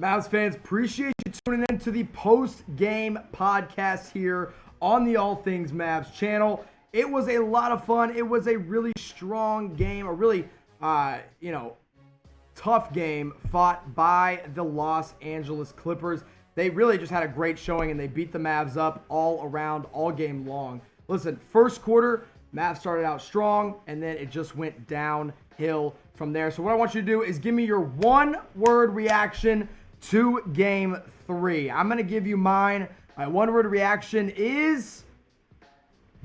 Mavs fans, appreciate you tuning in to the post-game podcast here on the All Things Mavs channel. It was a lot of fun. It was a really strong game, a really, tough game fought by the Los Angeles Clippers. They really just had a great showing, and they beat the Mavs up all around, all game long. Listen, first quarter, Mavs started out strong, and then it just went downhill from there. So what I want you to do is give me your one-word reaction to Game 3. I'm going to give you mine. My one-word reaction is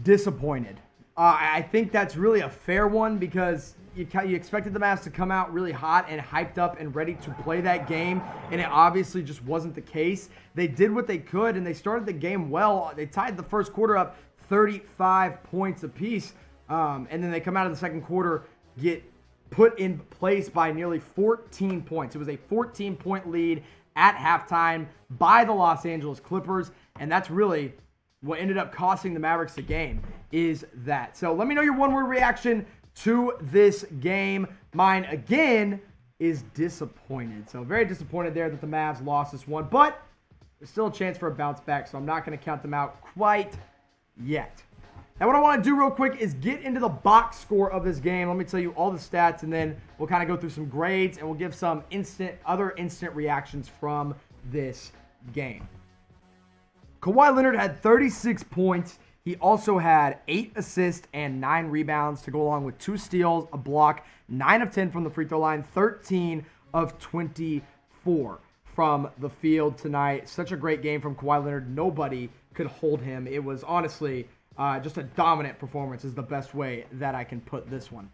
disappointed. I think that's really a fair one because you expected the Mavs to come out really hot and hyped up and ready to play that game, and it obviously just wasn't the case. They did what they could, and they started the game well. They tied the first quarter up 35 points apiece, and then they come out of the second quarter, get put in place by nearly 14 points. It was a 14-point lead at halftime by the Los Angeles Clippers, and that's really what ended up costing the Mavericks the game, is that. So let me know your one-word reaction to this game. Mine, again, is disappointed. So very disappointed there that the Mavs lost this one, but there's still a chance for a bounce back, so I'm not going to count them out quite yet. Now, what I want to do real quick is get into the box score of this game. Let me tell you all the stats, and then we'll kind of go through some grades, and we'll give some other instant reactions from this game. Kawhi Leonard had 36 points. He also had 8 assists and 9 rebounds to go along with 2 steals, a block, 9 of 10 from the free throw line, 13 of 24 from the field tonight. Such a great game from Kawhi Leonard. Nobody could hold him. It was honestly just a dominant performance is the best way that I can put this one.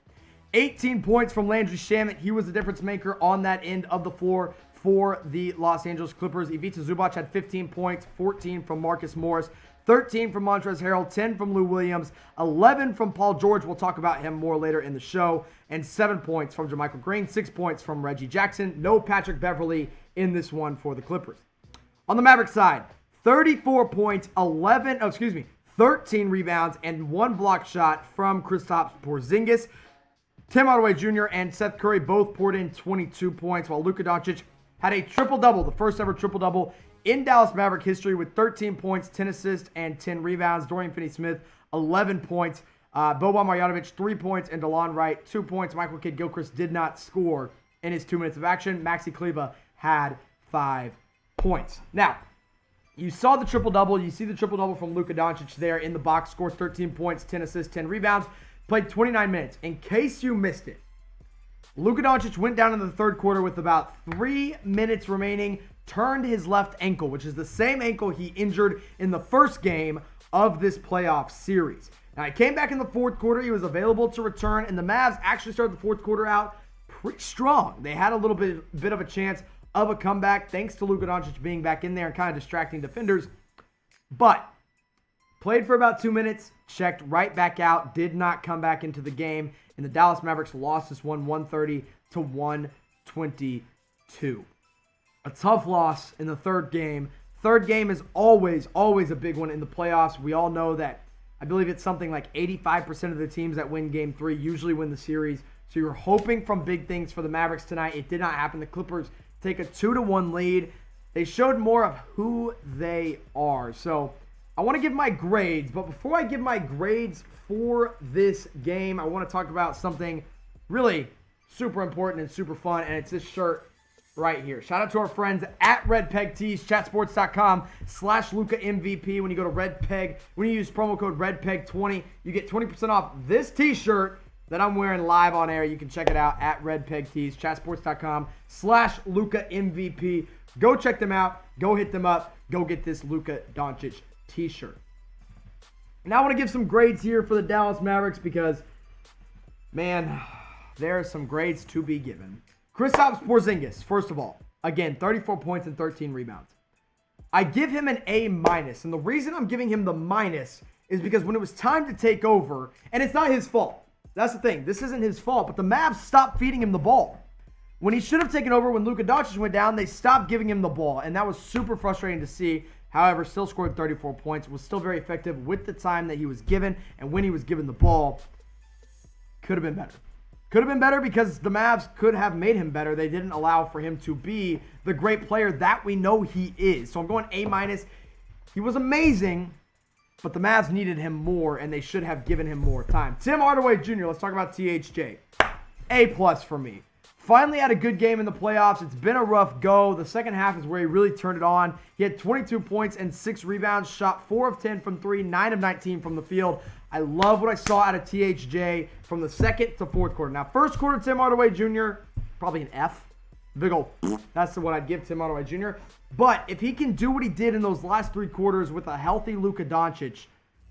18 points from Landry Shamet. He was the difference maker on that end of the floor for the Los Angeles Clippers. Ivica Zubac had 15 points, 14 from Marcus Morris, 13 from Montrezl Harrell, 10 from Lou Williams, 11 from Paul George. We'll talk about him more later in the show. And 7 points from JaMychal Green, 6 points from Reggie Jackson. No Patrick Beverley in this one for the Clippers. On the Mavericks side, 34 points, 13 rebounds, and 1 block shot from Kristaps Porzingis. Tim Hardaway Jr. and Seth Curry both poured in 22 points, while Luka Doncic had a triple-double, the first ever triple-double in Dallas Maverick history with 13 points, 10 assists, and 10 rebounds. Dorian Finney-Smith, 11 points. Boban Marjanovic, 3 points, and DeLon Wright, 2 points. Michael Kidd-Gilchrist did not score in his 2 minutes of action. Maxi Kleber had 5 points. Now, you saw the triple-double. You see the triple-double from Luka Doncic there in the box. Scores 13 points, 10 assists, 10 rebounds. Played 29 minutes. In case you missed it, Luka Doncic went down in the third quarter with about 3 minutes remaining, turned his left ankle, which is the same ankle he injured in the first game of this playoff series. Now, he came back in the fourth quarter. He was available to return, and the Mavs actually started the fourth quarter out pretty strong. They had a little bit of a chance of a comeback thanks to Luka Doncic being back in there and kind of distracting defenders. But played for about 2 minutes, checked right back out, did not come back into the game, and the Dallas Mavericks lost this one 130-122. A tough loss in the third game. Third game is always a big one in the playoffs. We all know that. I believe it's something like 85% of the teams that win Game 3 usually win the series. So you're hoping from big things for the Mavericks tonight. It did not happen. The Clippers take a 2-1 lead. They showed more of who they are. So I want to give my grades, but before I give my grades for this game, I want to talk about something really super important and super fun, and it's this shirt right here. Shout out to our friends at Red Peg Tees, chatsports.com/LukaMVP. When you go to Red Peg, when you use promo code RedPeg20, you get 20% off this t-shirt that I'm wearing live on air. You can check it out at Red Peg Tees, chatsports.com/LukaMVP. Go check them out. Go hit them up. Go get this Luka Doncic t-shirt. Now I want to give some grades here for the Dallas Mavericks because, man, there are some grades to be given. Kristaps Porzingis, first of all, again, 34 points and 13 rebounds. I give him an A-, and the reason I'm giving him the minus is because when it was time to take over, and it's not his fault. That's the thing. This isn't his fault, but the Mavs stopped feeding him the ball. When he should have taken over, when Luka Doncic went down, they stopped giving him the ball, and that was super frustrating to see. However, still scored 34 points, was still very effective with the time that he was given, and when he was given the ball, could have been better. Could have been better because the Mavs could have made him better. They didn't allow for him to be the great player that we know he is. So I'm going A-. He was amazing, but the Mavs needed him more, and they should have given him more time. Tim Hardaway Jr., let's talk about THJ. A+ for me. Finally had a good game in the playoffs. It's been a rough go. The second half is where he really turned it on. He had 22 points and 6 rebounds, shot 4 of 10 from 3, 9 of 19 from the field. I love what I saw out of THJ from the second to fourth quarter. Now, first quarter, Tim Hardaway Jr., probably an F. Big ol', that's what I'd give Tim Hardaway Jr. But if he can do what he did in those last 3 quarters with a healthy Luka Doncic,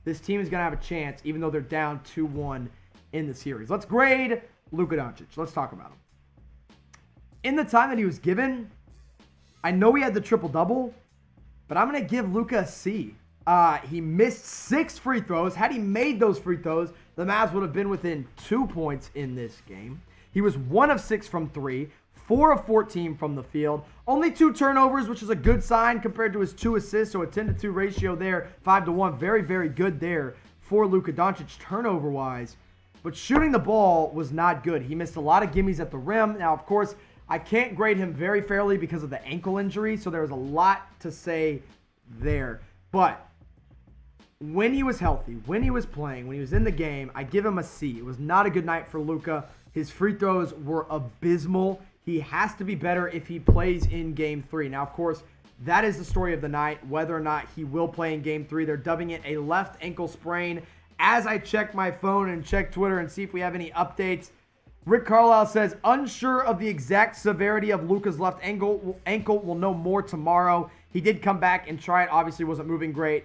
this team is going to have a chance, even though they're down 2-1 in the series. Let's grade Luka Doncic. Let's talk about him. In the time that he was given, I know he had the triple-double, but I'm going to give Luka a C. He missed 6 free throws. Had he made those free throws, the Mavs would have been within 2 points in this game. He was 1 of 6 from 3, 4 of 14 from the field. Only 2 turnovers, which is a good sign compared to his 2 assists, so a 10-2 ratio there, 5-1. Very, very good there for Luka Doncic turnover-wise. But shooting the ball was not good. He missed a lot of gimmies at the rim. Now, of course, I can't grade him very fairly because of the ankle injury, so there was a lot to say there. But when he was healthy, when he was playing, when he was in the game, I give him a C. It was not a good night for Luka. His free throws were abysmal. He has to be better if he plays in Game 3. Now, of course, that is the story of the night, whether or not he will play in Game 3. They're dubbing it a left ankle sprain. As I check my phone and check Twitter and see if we have any updates, Rick Carlisle says, unsure of the exact severity of Luka's left ankle. Will know more tomorrow. He did come back and try it. Obviously wasn't moving great.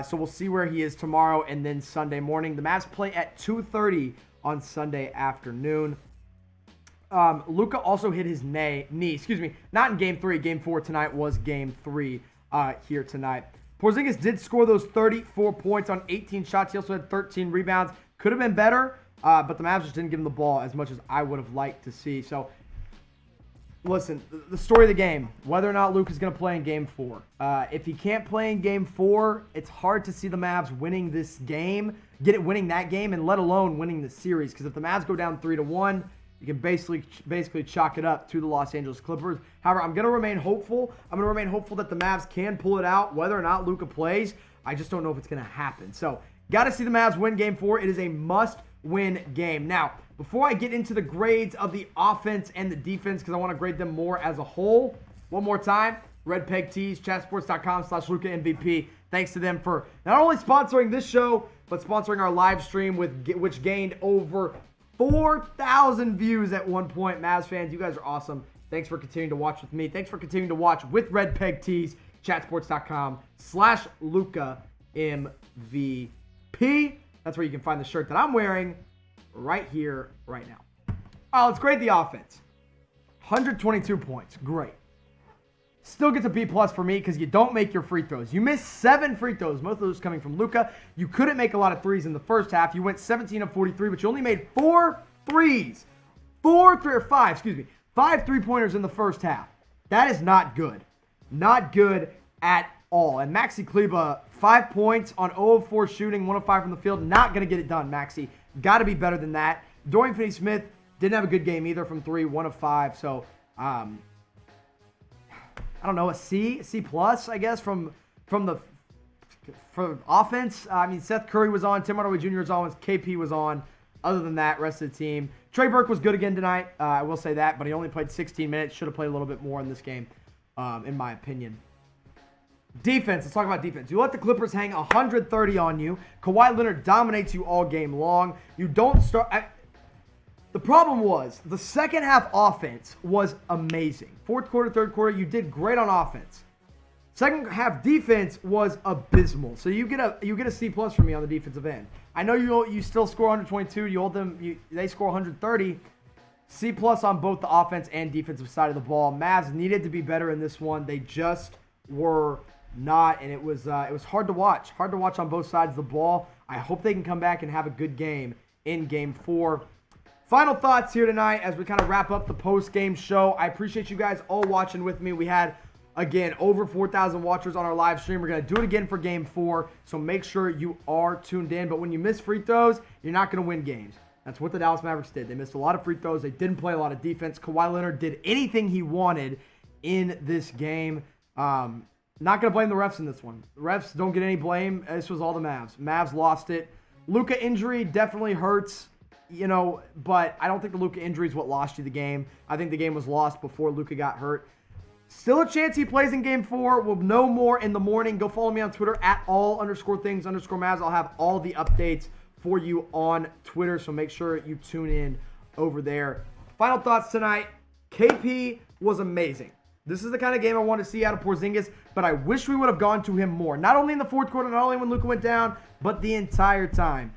So we'll see where he is tomorrow and then Sunday morning. The Mavs play at 2:30 on Sunday afternoon. Luka also hit his knee. Not in Game 3. Game 4 tonight was Game 3 here tonight. Porzingis did score those 34 points on 18 shots. He also had 13 rebounds. Could have been better. But the Mavs just didn't give him the ball as much as I would have liked to see. So, listen, the story of the game, whether or not Luke is going to play in Game 4. If he can't play in Game 4, it's hard to see the Mavs winning this game, winning that game, and let alone winning the series. Because if the Mavs go down 3-1, you can basically chalk it up to the Los Angeles Clippers. However, I'm going to remain hopeful. I'm going to remain hopeful that the Mavs can pull it out, whether or not Luka plays. I just don't know if it's going to happen. So, got to see the Mavs win Game 4. It is a must-win game. Now, before I get into the grades of the offense and the defense, because I want to grade them more as a whole, one more time, Red Peg Tees, chatsports.com/LukaMVP. Thanks to them for not only sponsoring this show, but sponsoring our live stream, which gained over 4,000 views at one point. Mavs fans, you guys are awesome. Thanks for continuing to watch with me. Thanks for continuing to watch with Red Peg Tees, chatsports.com/LukaMVP. That's where you can find the shirt that I'm wearing right here, right now. All right, let's grade the offense. 122 points. Great. Still gets a B+ for me because you don't make your free throws. You missed 7 free throws, most of those coming from Luka. You couldn't make a lot of threes in the first half. You went 17 of 43, but you only made 4 threes. 5 3-pointers in the first half. That is not good. Not good at all. And Maxi Kleber, 5 points on 0 of 4 shooting, 1 of 5 from the field. Not going to get it done, Maxi. Got to be better than that. Dorian Finney-Smith didn't have a good game either from 3, 1 of 5. So, I don't know, a C+, I guess, for offense. I mean, Seth Curry was on, Tim Hardaway Jr. was on, KP was on. Other than that, rest of the team. Trey Burke was good again tonight. I will say that, but he only played 16 minutes. Should have played a little bit more in this game, in my opinion. Defense. Let's talk about defense. You let the Clippers hang 130 on you. Kawhi Leonard dominates you all game long. You don't start... The problem was the second half offense was amazing. Fourth quarter, third quarter, you did great on offense. Second half defense was abysmal. So you get a C+ from me on the defensive end. I know you still score 122. You hold them. They score 130. C+ on both the offense and defensive side of the ball. Mavs needed to be better in this one. They just were not, and it was hard to watch. Hard to watch on both sides of the ball. I hope they can come back and have a good game in Game 4. Final thoughts here tonight as we kind of wrap up the post-game show. I appreciate you guys all watching with me. We had, again, over 4,000 watchers on our live stream. We're going to do it again for Game 4, so make sure you are tuned in. But when you miss free throws, you're not going to win games. That's what the Dallas Mavericks did. They missed a lot of free throws. They didn't play a lot of defense. Kawhi Leonard did anything he wanted in this game. Not going to blame the refs in this one. The refs don't get any blame. This was all the Mavs. Mavs lost it. Luka injury definitely hurts, but I don't think the Luka injury is what lost you the game. I think the game was lost before Luka got hurt. Still a chance he plays in Game 4. We'll know more in the morning. Go follow me on Twitter at all_things_Mavs. I'll have all the updates for you on Twitter, so make sure you tune in over there. Final thoughts tonight. KP was amazing. This is the kind of game I want to see out of Porzingis, but I wish we would have gone to him more. Not only in the fourth quarter, not only when Luka went down, but the entire time.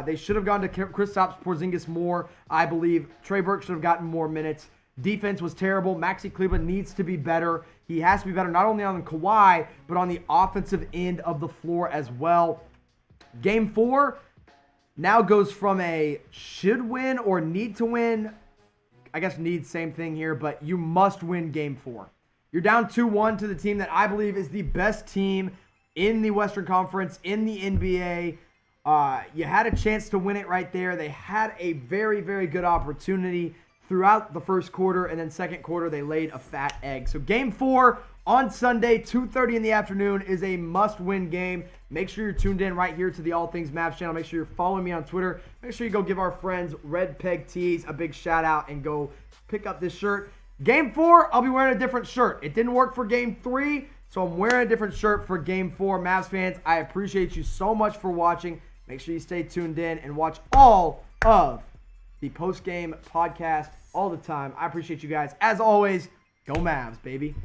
They should have gone to Kristaps Porzingis more, I believe. Trey Burke should have gotten more minutes. Defense was terrible. Maxi Kleber needs to be better. He has to be better not only on Kawhi, but on the offensive end of the floor as well. Game 4 now goes from a should win or need to win. I guess need, same thing here, but you must win Game 4. You're down 2-1 to the team that I believe is the best team in the Western Conference, in the NBA. You had a chance to win it right there. They had a very, very good opportunity throughout the first quarter, and then second quarter, they laid a fat egg. So Game 4 on Sunday, 2:30 in the afternoon, is a must-win game. Make sure you're tuned in right here to the All Things Mavs channel. Make sure you're following me on Twitter. Make sure you go give our friends Red Peg Tees a big shout-out and go pick up this shirt. Game 4, I'll be wearing a different shirt. It didn't work for Game 3, so I'm wearing a different shirt for Game 4. Mavs fans, I appreciate you so much for watching. Make sure you stay tuned in and watch all of the post-game podcast all the time. I appreciate you guys. As always, go Mavs, baby.